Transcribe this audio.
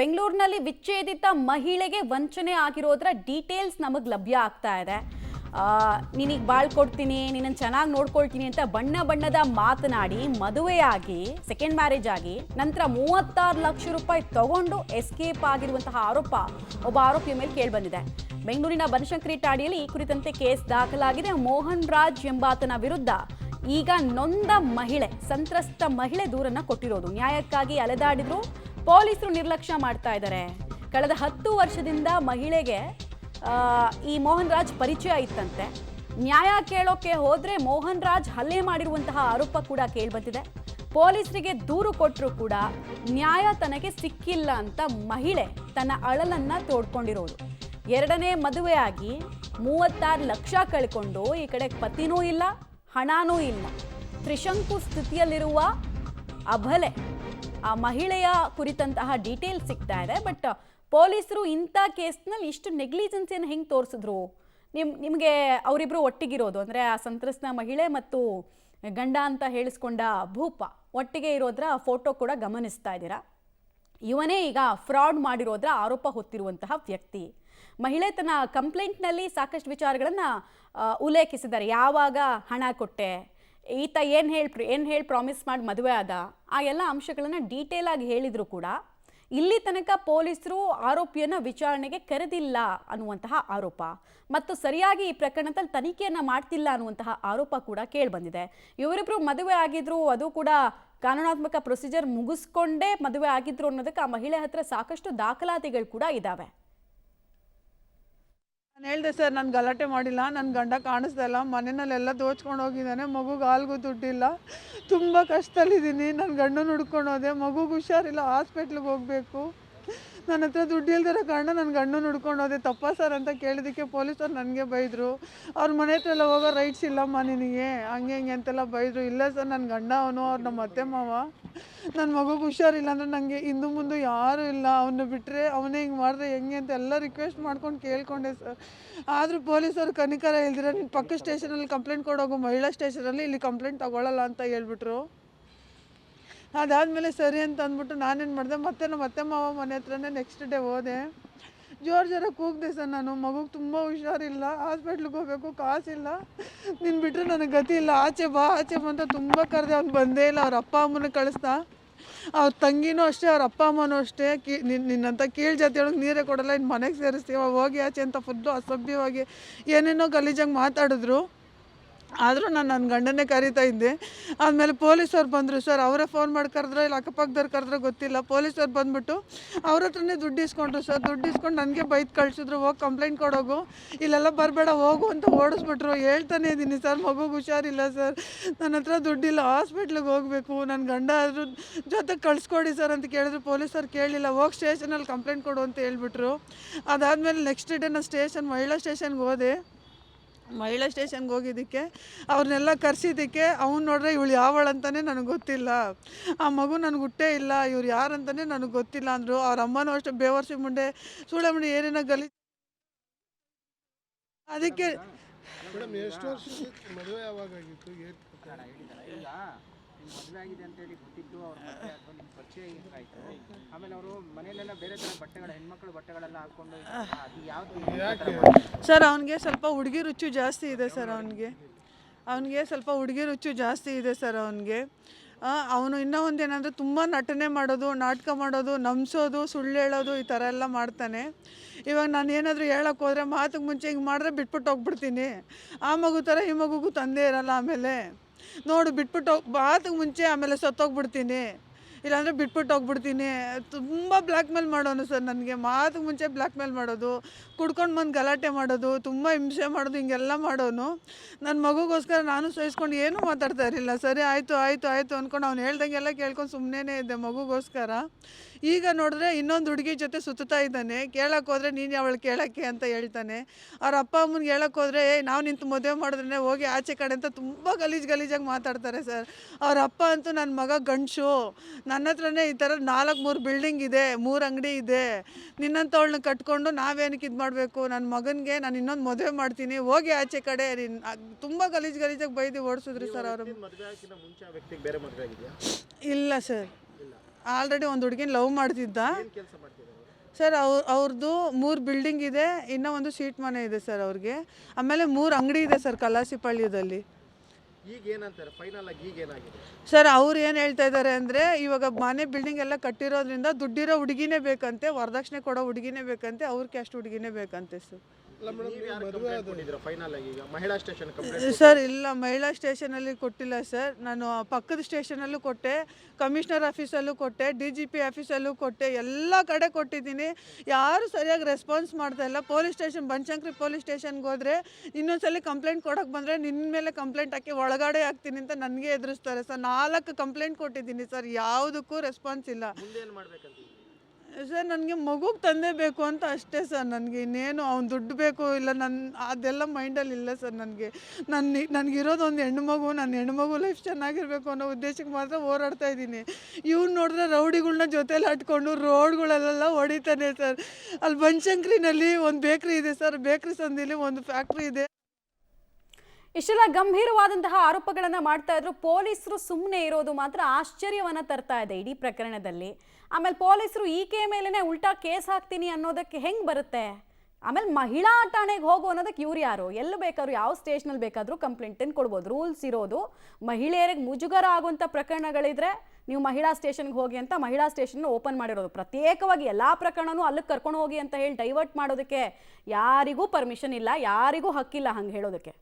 ಬೆಂಗಳೂರಿನಲ್ಲಿ ವಿಚ್ಛೇದಿತ ಮಹಿಳೆಗೆ ವಂಚನೆ ಆಗಿರೋದ್ರ ಡೀಟೇಲ್ಸ್ ನಮಗೆ ಲಭ್ಯ ಆಗ್ತಾ ಇದೆ. ನಿನಗೆ ಬಾಳ್ ಕೊಡ್ತೀನಿ, ನಿನ್ನನ್ನು ಚೆನ್ನಾಗಿ ನೋಡ್ಕೊಳ್ತೀನಿ ಅಂತ ಬಣ್ಣ ಬಣ್ಣದ ಮಾತನಾಡಿ ಮದುವೆಯಾಗಿ ಸೆಕೆಂಡ್ ಮ್ಯಾರೇಜ್ ಆಗಿ ನಂತರ 36 ಲಕ್ಷ ರೂಪಾಯಿ ತಗೊಂಡು ಎಸ್ಕೇಪ್ ಆಗಿರುವಂತಹ ಆರೋಪ ಒಬ್ಬ ಆರೋಪಿಯ ಮೇಲೆ ಕೇಳಿಬಂದಿದೆ. ಬೆಂಗಳೂರಿನ ಬನಶಂಕರಿ ಠಾಣೆಯಲ್ಲಿ ಈ ಕುರಿತಂತೆ ಕೇಸ್ ದಾಖಲಾಗಿದೆ. ಮೋಹನ್ ರಾಜ್ ಎಂಬಾತನ ವಿರುದ್ಧ ಈಗ ನೊಂದ ಮಹಿಳೆ, ಸಂತ್ರಸ್ತ ಮಹಿಳೆ ದೂರನ್ನ ಕೊಟ್ಟಿರೋದು. ನ್ಯಾಯಕ್ಕಾಗಿ ಅಲೆದಾಡಿದ್ರು, ಪೊಲೀಸರು ನಿರ್ಲಕ್ಷ್ಯ ಮಾಡ್ತಾ ಇದ್ದಾರೆ. ಕಳೆದ 10 ವರ್ಷದಿಂದ ಮಹಿಳೆಗೆ ಈ ಮೋಹನ್ ರಾಜ್ ಪರಿಚಯ ಇತ್ತಂತೆ. ನ್ಯಾಯ ಕೇಳೋಕೆ ಹೋದ್ರೆ ಮೋಹನ್ ರಾಜ್ ಹಲ್ಲೆ ಮಾಡಿರುವಂತಹ ಆರೋಪ ಕೂಡ ಕೇಳಿಬಂದಿದೆ. ಪೊಲೀಸರಿಗೆ ದೂರು ಕೊಟ್ಟರು ಕೂಡ ನ್ಯಾಯ ತನಗೆ ಸಿಕ್ಕಿಲ್ಲ ಅಂತ ಮಹಿಳೆ ತನ್ನ ಅಳಲನ್ನ ತೋಡ್ಕೊಂಡಿರೋದು. ಎರಡನೇ ಮದುವೆಯಾಗಿ 36 ಲಕ್ಷ ಕಳ್ಕೊಂಡು ಈ ಕಡೆ ಪತಿನೂ ಇಲ್ಲ, ಹಣನೂ ಇಲ್ಲ, ತ್ರಿಶಂಕು ಸ್ಥಿತಿಯಲ್ಲಿರುವ ಅಬಲೆ ಆ ಮಹಿಳೆಯ ಕುರಿತಂತಹ ಡೀಟೇಲ್ಸ್ ಸಿಗ್ತಾ ಇದೆ. ಬಟ್ ಪೊಲೀಸರು ಇಂಥ ಕೇಸ್ನಲ್ಲಿ ಇಷ್ಟು ನೆಗ್ಲಿಜೆನ್ಸಿಯನ್ನು ಹೆಂಗೆ ತೋರಿಸಿದ್ರು? ನಿಮಗೆ ಅವರಿಬ್ಬರು ಒಟ್ಟಿಗಿರೋದು ಅಂದರೆ ಆ ಸಂತ್ರಸ್ತ ಮಹಿಳೆ ಮತ್ತು ಗಂಡ ಅಂತ ಹೇಳಿಸ್ಕೊಂಡ ಭೂಪ ಒಟ್ಟಿಗೆ ಇರೋದ್ರ ಫೋಟೋ ಕೂಡ ಗಮನಿಸ್ತಾ ಇದ್ದೀರಾ. ಇವನೇ ಈಗ ಫ್ರಾಡ್ ಮಾಡಿರೋದ್ರ ಆರೋಪ ಹೊತ್ತಿರುವಂತಹ ವ್ಯಕ್ತಿ. ಮಹಿಳೆ ತನ್ನ ಕಂಪ್ಲೇಂಟ್ನಲ್ಲಿ ಸಾಕಷ್ಟು ವಿಚಾರಗಳನ್ನು ಉಲ್ಲೇಖಿಸಿದ್ದಾರೆ. ಯಾವಾಗ ಹಣ ಕೊಟ್ಟೆ, ಈತ ಏನು ಹೇಳಿ ಪ್ರಾಮಿಸ್ ಮಾಡಿ ಮದುವೆ ಆದ, ಆ ಎಲ್ಲ ಅಂಶಗಳನ್ನು ಡೀಟೇಲ್ ಆಗಿ ಹೇಳಿದ್ರು ಕೂಡ ಇಲ್ಲಿ ತನಕ ಪೊಲೀಸರು ಆರೋಪಿಯನ್ನು ವಿಚಾರಣೆಗೆ ಕರೆದಿಲ್ಲ ಅನ್ನುವಂತಹ ಆರೋಪ ಮತ್ತು ಸರಿಯಾಗಿ ಈ ಪ್ರಕರಣದಲ್ಲಿ ತನಿಖೆಯನ್ನು ಮಾಡ್ತಿಲ್ಲ ಅನ್ನುವಂತಹ ಆರೋಪ ಕೂಡ ಕೇಳಿಬಂದಿದೆ. ಇವರಿಬ್ಬರು ಮದುವೆ ಆಗಿದ್ರು, ಅದು ಕೂಡ ಕಾನೂನಾತ್ಮಕ ಪ್ರೊಸೀಜರ್ ಮುಗಿಸ್ಕೊಂಡೇ ಮದುವೆ ಆಗಿದ್ರು ಅನ್ನೋದಕ್ಕೆ ಆ ಮಹಿಳೆ ಹತ್ರ ಸಾಕಷ್ಟು ದಾಖಲಾತಿಗಳು ಕೂಡ ಇದ್ದಾವೆ. ನಾನು ಹೇಳಿದೆ ಸರ್, ನಾನು ಗಲಾಟೆ ಮಾಡಿಲ್ಲ, ನನ್ನ ಗಂಡ ಕಾಣಿಸ್ತಾ ಇಲ್ಲ, ಮನೆಯಲ್ಲೆಲ್ಲ ದೋಚ್ಕೊಂಡು ಹೋಗಿದ್ದಾನೆ, ಮಗುಗೆ ಹಾಲ್ಗೂ ದುಡ್ಡಿಲ್ಲ, ತುಂಬ ಕಷ್ಟದಲ್ಲಿದ್ದೀನಿ, ನನ್ನ ಗಂಡನ ಹುಡ್ಕೊಂಡು ಹೋದೆ, ಮಗುಗೆ ಹುಷಾರಿಲ್ಲ, ಹಾಸ್ಪಿಟ್ಲಿಗೆ ಹೋಗಬೇಕು, ನನ್ನ ಹತ್ರ ದುಡ್ಡು ಇಲ್ದಿರೋ ಕಾರಣ ನನ್ನ ಗಂಡನ ಹುಡ್ಕೊಂಡು ಹೋದೆ. ತಪ್ಪ ಸರ್ ಅಂತ ಕೇಳಿದ್ದಕ್ಕೆ ಪೊಲೀಸರು ನನಗೆ ಬೈದರು. ಅವ್ರ ಮನೆ ಹತ್ರ ಎಲ್ಲ ಹೋಗೋ ರೈಟ್ಸ್ ಇಲ್ಲಮ್ಮ ನಿನಗೆ, ಹಂಗೆ ಹಿಂಗೆ ಅಂತೆಲ್ಲ ಬೈದರು. ಇಲ್ಲ ಸರ್, ನನ್ನ ಗಂಡ ಅವನು, ಅವ್ರು ನಮ್ಮ ಅತ್ತೆ ಮಾವ, ನನ್ನ ಮಗುಗೆ ಹುಷಾರಿಲ್ಲ ಅಂದರೆ ನನಗೆ ಹಿಂದೆ ಮುಂದೆ ಯಾರೂ ಇಲ್ಲ, ಅವನ್ನ ಬಿಟ್ಟರೆ ಅವನೇ ಹಿಂಗೆ ಮಾಡಿದ್ರೆ ಹೆಂಗೆ ಅಂತ ಎಲ್ಲ ರಿಕ್ವೆಸ್ಟ್ ಮಾಡ್ಕೊಂಡು ಕೇಳ್ಕೊಂಡೆ ಸರ್. ಆದರೂ ಪೊಲೀಸರು ಕನಿಕರ ಹೇಳ್ದಿರ, ನೀನು ಪಕ್ಕ ಸ್ಟೇಷನಲ್ಲಿ ಕಂಪ್ಲೇಂಟ್ ಕೊಡೋಗು, ಮಹಿಳಾ ಸ್ಟೇಷನಲ್ಲಿ, ಇಲ್ಲಿ ಕಂಪ್ಲೇಂಟ್ ತಗೊಳ್ಳಲ್ಲ ಅಂತ ಹೇಳ್ಬಿಟ್ರು. ಅದಾದಮೇಲೆ ಸರಿ ಅಂತ ಅಂದ್ಬಿಟ್ಟು ನಾನೇನು ಮಾಡಿದೆ, ಮತ್ತೆ ನಮ್ಮ ಅತ್ತೆ ಮಾವ ಮನೆ ಹತ್ರನೇ ನೆಕ್ಸ್ಟ್ ಡೇ ಹೋದೆ. ಜೋರಾಗಿ ಕೂಗಿದೆ ಸರ್, ನಾನು ಮಗುಗೆ ತುಂಬ ಹುಷಾರಿಲ್ಲ, ಹಾಸ್ಪಿಟ್ಲಿಗೆ ಹೋಗಬೇಕು, ಕಾಸಿಲ್ಲ, ನೀನು ಬಿಟ್ಟರೆ ನನಗೆ ಗತಿ ಇಲ್ಲ, ಆಚೆ ಬಾ ಅಂತ ತುಂಬ ಕರೆದೆ. ಅವ್ನು ಬಂದೇ ಇಲ್ಲ. ಅವ್ರ ಅಪ್ಪ ಅಮ್ಮನ ಕಳಿಸ್ದ, ಅವ್ರ ತಂಗಿನೂ ಅಷ್ಟೇ, ಅವ್ರ ಅಪ್ಪ ಅಮ್ಮನೂ ಅಷ್ಟೇ. ನಿನ್ನಂತ ಕೀಳು ಜಾತಿಯೊಳಗೆ ನೀರೇ ಕೊಡಲ್ಲ, ಇನ್ನು ಮನೆಗೆ ಸೇರಿಸ್ತೀವ, ಹೋಗಿ ಆಚೆ ಅಂತ ಫುಲ್ಲು ಅಸಭ್ಯವಾಗಿ ಏನೇನೋ ಗಲೀಜಾಗಿ ಮಾತಾಡಿದ್ರು. ಆದರೂ ನಾನು ನನ್ನ ಗಂಡನ್ನೇ ಕರೀತಾ ಇದ್ದೆ. ಆದಮೇಲೆ ಪೊಲೀಸವ್ರು ಬಂದರು ಸರ್, ಅವರೇ ಫೋನ್ ಮಾಡಿ ಕರೆದ್ರೆ ಇಲ್ಲ ಅಕ್ಕಪಕ್ಕದವ್ರು ಕರೆದ್ರೆ ಗೊತ್ತಿಲ್ಲ. ಪೊಲೀಸವ್ರು ಬಂದುಬಿಟ್ಟು ಅವ್ರ ಹತ್ರನೇ ದುಡ್ಡು ಇಸ್ಕೊಂಡ್ರು ಸರ್. ದುಡ್ಡು ಇಸ್ಕೊಂಡು ನನಗೆ ಬೈದು ಕಳಿಸಿದ್ರು, ಹೋಗಿ ಕಂಪ್ಲೇಂಟ್ ಕೊಡೋಗು, ಇಲ್ಲೆಲ್ಲ ಬರಬೇಡ ಹೋಗು ಅಂತ ಓಡಿಸ್ಬಿಟ್ರು. ಹೇಳ್ತಾನೆ ಇದ್ದೀನಿ ಸರ್, ಮಗುಗೆ ಹುಷಾರಿಲ್ಲ ಸರ್, ನನ್ನ ಹತ್ರ ದುಡ್ಡಿಲ್ಲ, ಹಾಸ್ಪಿಟ್ಲಿಗೆ ಹೋಗಬೇಕು, ನನ್ನ ಗಂಡ ಅದ್ರ ಜೊತೆ ಕಳಿಸ್ಕೊಡಿ ಸರ್ ಅಂತ ಕೇಳಿದ್ರು. ಪೊಲೀಸರು ಕೇಳಲಿಲ್ಲ, ಹೋಗಿ ಸ್ಟೇಷನಲ್ಲಿ ಕಂಪ್ಲೇಂಟ್ ಕೊಡು ಅಂತ ಹೇಳ್ಬಿಟ್ರು. ಅದಾದಮೇಲೆ ನೆಕ್ಸ್ಟ್ ಡೇ ನಾನು ಮಹಿಳಾ ಸ್ಟೇಷನ್ಗೆ ಹೋದೆ. ಮಹಿಳಾ ಸ್ಟೇಷನ್ಗೆ ಹೋಗಿದ್ದಕ್ಕೆ ಅವ್ರನ್ನೆಲ್ಲ ಕರೆಸಿದ್ದಕ್ಕೆ ಅವ್ನು ನೋಡ್ರೆ ಇವಳು ಯಾವಳು ಅಂತಲೇ ನನಗೆ ಗೊತ್ತಿಲ್ಲ, ಆ ಮಗು ನನಗೆ ಹುಟ್ಟೇ ಇಲ್ಲ, ಇವ್ರು ಯಾರಂತಲೇ ನನಗೆ ಗೊತ್ತಿಲ್ಲ ಅಂದರು. ಅವ್ರ ಅಮ್ಮನೂ ಅಷ್ಟೇ ಬೇವರ್ಸಿ ಮುಂಡೆ ಸುಳೆ ಮುಂಡೆ ಏನೇನೋ ಗಲಿ. ಅದಕ್ಕೆ ಮದುವೆ ಆಗಿದೆ ಅಂತೇಳಿ ಗೊತ್ತಿದ್ದು ಅವ್ರ ಪರಿಚಯ ಆಯಿತು. ಆಮೇಲೆ ಅವರು ಮನೆಯಲ್ಲೆಲ್ಲ ಬೇರೆ ಥರ ಬಟ್ಟೆಗಳು, ಹೆಣ್ಮಕ್ಳು ಬಟ್ಟೆಗಳೆಲ್ಲ ಹಾಕ್ಕೊಂಡು, ಅದು ಯಾವುದು ಸರ್, ಅವನಿಗೆ ಸ್ವಲ್ಪ ಹುಡುಗಿ ರುಚಿ ಜಾಸ್ತಿ ಇದೆ ಸರ್. ಅವನಿಗೆ ಸ್ವಲ್ಪ ಹುಡುಗಿ ರುಚಿ ಜಾಸ್ತಿ ಇದೆ ಸರ್. ಅವನು ಇನ್ನೂ ಒಂದೇನಂದರೆ ತುಂಬ ನಟನೆ ಮಾಡೋದು, ನಾಟಕ ಮಾಡೋದು, ನಂಬಿಸೋದು, ಸುಳ್ಳು ಹೇಳೋದು, ಈ ಥರ ಎಲ್ಲ ಮಾಡ್ತಾನೆ. ಇವಾಗ ನಾನು ಏನಾದರೂ ಹೇಳೋಕ್ಕೆ ಹೋದರೆ ಮಾತಿಗೆ ಮುಂಚೆ ಹಿಂಗೆ ಮಾಡಿದ್ರೆ ಬಿಟ್ಬಿಟ್ಟು ಹೋಗ್ಬಿಡ್ತೀನಿ. ಆ ಮಗು ಥರ ಈ ಮಗುಗೂ ತಂದೆ ಇರಲ್ಲ. ಆಮೇಲೆ ನೋಡು ಬಿಟ್ಬಿಟ್ಟು ಮಾತಿಗೆ ಮುಂಚೆ ಆಮೇಲೆ ಸತ್ತೋಗ್ಬಿಡ್ತೀನಿ, ಇಲ್ಲಾಂದರೆ ಬಿಟ್ಬಿಟ್ಟು ಹೋಗ್ಬಿಡ್ತೀನಿ. ತುಂಬ ಬ್ಲ್ಯಾಕ್ ಮೇಲ್ ಮಾಡೋನು ಸರ್. ನನಗೆ ಮಾತಿಗೆ ಮುಂಚೆ ಬ್ಲ್ಯಾಕ್ ಮೇಲ್ ಮಾಡೋದು, ಕುಡ್ಕೊಂಡು ಬಂದು ಗಲಾಟೆ ಮಾಡೋದು, ತುಂಬ ಹಿಂಸೆ ಮಾಡೋದು, ಹಿಂಗೆಲ್ಲ ಮಾಡೋನು. ನನ್ನ ಮಗುಗೋಸ್ಕರ ನಾನು ಸಹಿಸ್ಕೊಂಡು ಏನೂ ಮಾತಾಡ್ತಾ ಇರಲಿಲ್ಲ. ಸರಿ ಆಯಿತು ಅಂದ್ಕೊಂಡು ಅವ್ನು ಹೇಳ್ದಂಗೆಲ್ಲ ಕೇಳ್ಕೊಂಡು ಸುಮ್ಮನೆ ಇದ್ದೆ ಮಗುಗೋಸ್ಕರ. ಈಗ ನೋಡಿದ್ರೆ ಇನ್ನೊಂದು ಹುಡುಗಿ ಜೊತೆ ಸುತ್ತಾ ಇದ್ದಾನೆ. ಕೇಳಕ್ಕೆ ಹೋದರೆ ನೀನು ಅವಳು ಕೇಳೋಕ್ಕೆ ಅಂತ ಹೇಳ್ತಾನೆ. ಅವ್ರ ಅಪ್ಪ ಅಮ್ಮನಿಗೆ ಹೇಳಕ್ಕೆ ಹೋದರೆ ನಾವು ನಿಂತು ಮದುವೆ ಮಾಡಿದ್ರೆ ಹೋಗಿ ಆಚೆ ಕಡೆ ಅಂತ ತುಂಬ ಗಲೀಜಾಗಿ ಮಾತಾಡ್ತಾರೆ ಸರ್. ಅವ್ರ ಅಪ್ಪ ಅಂತೂ ನನ್ನ ಮಗ ಗಂಡಸು, ನನ್ನ ಹತ್ರನೇ ಈ ಥರ 4-3 ಬಿಲ್ಡಿಂಗ್ ಇದೆ, 3 ಅಂಗಡಿ ಇದೆ, ನಿನ್ನಂಥವಳನ್ನ ಕಟ್ಕೊಂಡು ನಾವೇನಕ್ಕೆ ಇದು ಮಾಡಬೇಕು, ನನ್ನ ಮಗನಿಗೆ ನಾನು ಇನ್ನೊಂದು ಮದುವೆ ಮಾಡ್ತೀನಿ, ಹೋಗಿ ಆಚೆ ಕಡೆ ತುಂಬ ಗಲೀಜಾಗಿ ಬೈದು ಓಡಿಸಿದ್ರು ಸರ್ ಅವರು. ಇಲ್ಲ ಸರ್, ಆಲ್ರೆಡಿ ಒಂದು ಹುಡುಗಿನ ಲವ್ ಮಾಡ್ತಿದ್ದ. ಸರ್ ಅವ್ರದ್ದು 3 ಬಿಲ್ಡಿಂಗ್ ಇದೆ, ಇನ್ನೂ ಒಂದು ಸೀಟ್ ಮನೆ ಇದೆ ಸರ್ ಅವ್ರಿಗೆ. ಆಮೇಲೆ 3 ಅಂಗಡಿ ಇದೆ ಸರ್ ಕಲಾಸಿಪಾಳ್ಯದಲ್ಲಿ. ಈಗ ಏನಂತಾರೆ ಫೈನಲ್ ಆಗಿ ಈಗ ಏನಾಗಿದೆ? ಸರ್ ಅವ್ರು ಏನು ಹೇಳ್ತಾ ಇದ್ದಾರೆ ಅಂದರೆ, ಇವಾಗ ಮನೆ ಬಿಲ್ಡಿಂಗ್ ಎಲ್ಲ ಕಟ್ಟಿರೋದ್ರಿಂದ ದುಡ್ಡಿರೋ ಹುಡುಗಿನೇ ಬೇಕಂತೆ, ವರದಕ್ಷಿಣೆ ಕೊಡೋ ಹುಡುಗಿನೇ ಬೇಕಂತೆ, ಅವ್ರ ಕ್ಯಾಸ್ಟ್ ಹುಡುಗಿನೇ ಬೇಕಂತೆ ಸರ್. ಫೈನಲ್ ಆಗಿ ಈಗ ಮಹಿಳಾ ಸ್ಟೇಷನ್ ಕಂಪ್ಲೇಂಟ್ ಸರ್ ಇಲ್ಲ, ಮಹಿಳಾ ಸ್ಟೇಷನಲ್ಲಿ ಕೊಟ್ಟಿಲ್ಲ ಸರ್. ನಾನು ಪಕ್ಕದ ಸ್ಟೇಷನಲ್ಲೂ ಕೊಟ್ಟೆ, ಕಮಿಷನರ್ ಆಫೀಸಲ್ಲೂ ಕೊಟ್ಟೆ, DGP ಆಫೀಸಲ್ಲೂ ಕೊಟ್ಟೆ, ಎಲ್ಲ ಕಡೆ ಕೊಟ್ಟಿದ್ದೀನಿ. ಯಾರು ಸರಿಯಾಗಿ ರೆಸ್ಪಾನ್ಸ್ ಮಾಡ್ತಾ ಇಲ್ಲ. ಪೊಲೀಸ್ ಸ್ಟೇಷನ್ ಬನಶಂಕರಿ ಪೊಲೀಸ್ ಸ್ಟೇಷನ್ಗೆ ಹೋದರೆ ಇನ್ನೊಂದ್ಸಲಿ ಕಂಪ್ಲೇಂಟ್ ಕೊಡೋಕೆ ಬಂದರೆ ನಿನ್ನ ಮೇಲೆ ಕಂಪ್ಲೇಂಟ್ ಹಾಕಿ ಒಳಗಡೆ ಹಾಕ್ತೀನಿ ಅಂತ ನನಗೆ ಎದುರಿಸ್ತಾರೆ ಸರ್. 4 ಕಂಪ್ಲೇಂಟ್ ಕೊಟ್ಟಿದ್ದೀನಿ ಸರ್, ಯಾವುದಕ್ಕೂ ರೆಸ್ಪಾನ್ಸ್ ಇಲ್ಲ. ಮುಂದೆ ಏನು ಮಾಡ್ಬೇಕಂತ ಸರ್ ನನಗೆ ಮಗುಗೆ ತಂದೆ ಬೇಕು ಅಂತ ಅಷ್ಟೇ ಸರ್. ನನಗೆ ಇನ್ನೇನು ಅವ್ನು ದುಡ್ಡು ಬೇಕು ಇಲ್ಲ, ಅದೆಲ್ಲ ಮೈಂಡಲ್ಲಿ ಇಲ್ಲ ಸರ್. ನನಗಿರೋದು ಒಂದು ಹೆಣ್ಮಗು, ನನ್ನ ಹೆಣ್ಮಗು ಲೈಫ್ ಚೆನ್ನಾಗಿರಬೇಕು ಅನ್ನೋ ಉದ್ದೇಶಕ್ಕೆ ಮಾತ್ರ ಹೋರಾಡ್ತಾ ಇದ್ದೀನಿ. ಇವ್ನು ನೋಡಿದ್ರೆ ರೌಡಿಗಳ್ನ ಜೊತೆಲಿ ಹಟ್ಕೊಂಡು ರೋಡ್ಗಳಲ್ಲೆಲ್ಲ ಹೊಡಿತಾನೆ ಸರ್. ಅಲ್ಲಿ ಬನಶಂಕರಿನಲ್ಲಿ ಒಂದು ಬೇಕ್ರಿ ಇದೆ ಸರ್, ಬೇಕ್ರಿ ಸಂದಿಲಿ ಒಂದು ಫ್ಯಾಕ್ಟ್ರಿ ಇದೆ. ಇಷ್ಟೆಲ್ಲ ಗಂಭೀರವಾದಂತಹ ಆರೋಪಗಳನ್ನು ಮಾಡ್ತಾ ಇದ್ರು. ಪೊಲೀಸರು ಸುಮ್ಮನೆ ಇರೋದು ಮಾತ್ರ ಆಶ್ಚರ್ಯವನ್ನ ತರ್ತಾ ಇದೆ ಇಡೀ ಪ್ರಕರಣದಲ್ಲಿ. ಆಮೇಲೆ ಪೊಲೀಸರು ಈಕೆ ಮೇಲೆನೆ ಉಲ್ಟಾ ಕೇಸ್ ಹಾಕ್ತೀನಿ ಅನ್ನೋದಕ್ಕೆ ಹೆಂಗೆ ಬರುತ್ತೆ? ಆಮೇಲೆ ಮಹಿಳಾ ಠಾಣೆಗೆ ಹೋಗು ಅನ್ನೋದಕ್ಕೆ ಇವ್ರು ಯಾರು? ಎಲ್ಲಿ ಬೇಕಾದ್ರೂ ಯಾವ ಸ್ಟೇಷನಲ್ಲಿ ಬೇಕಾದರೂ ಕಂಪ್ಲೇಂಟನ್ನು ಕೊಡ್ಬೋದು. ರೂಲ್ಸ್ ಇರೋದು ಮಹಿಳೆಯರಿಗೆ ಮುಜುಗರ ಆಗುವಂಥ ಪ್ರಕರಣಗಳಿದ್ರೆ ನೀವು ಮಹಿಳಾ ಸ್ಟೇಷನ್ಗೆ ಹೋಗಿ ಅಂತ ಮಹಿಳಾ ಸ್ಟೇಷನ್ ಓಪನ್ ಮಾಡಿರೋದು. ಪ್ರತ್ಯೇಕವಾಗಿ ಎಲ್ಲ ಪ್ರಕರಣನೂ ಅಲ್ಲಿಗೆ ಕರ್ಕೊಂಡು ಹೋಗಿ ಅಂತ ಹೇಳಿ ಡೈವರ್ಟ್ ಮಾಡೋದಕ್ಕೆ ಯಾರಿಗೂ ಪರ್ಮಿಷನ್ ಇಲ್ಲ, ಯಾರಿಗೂ ಹಕ್ಕಿಲ್ಲ ಹಂಗೆ ಹೇಳೋದಕ್ಕೆ.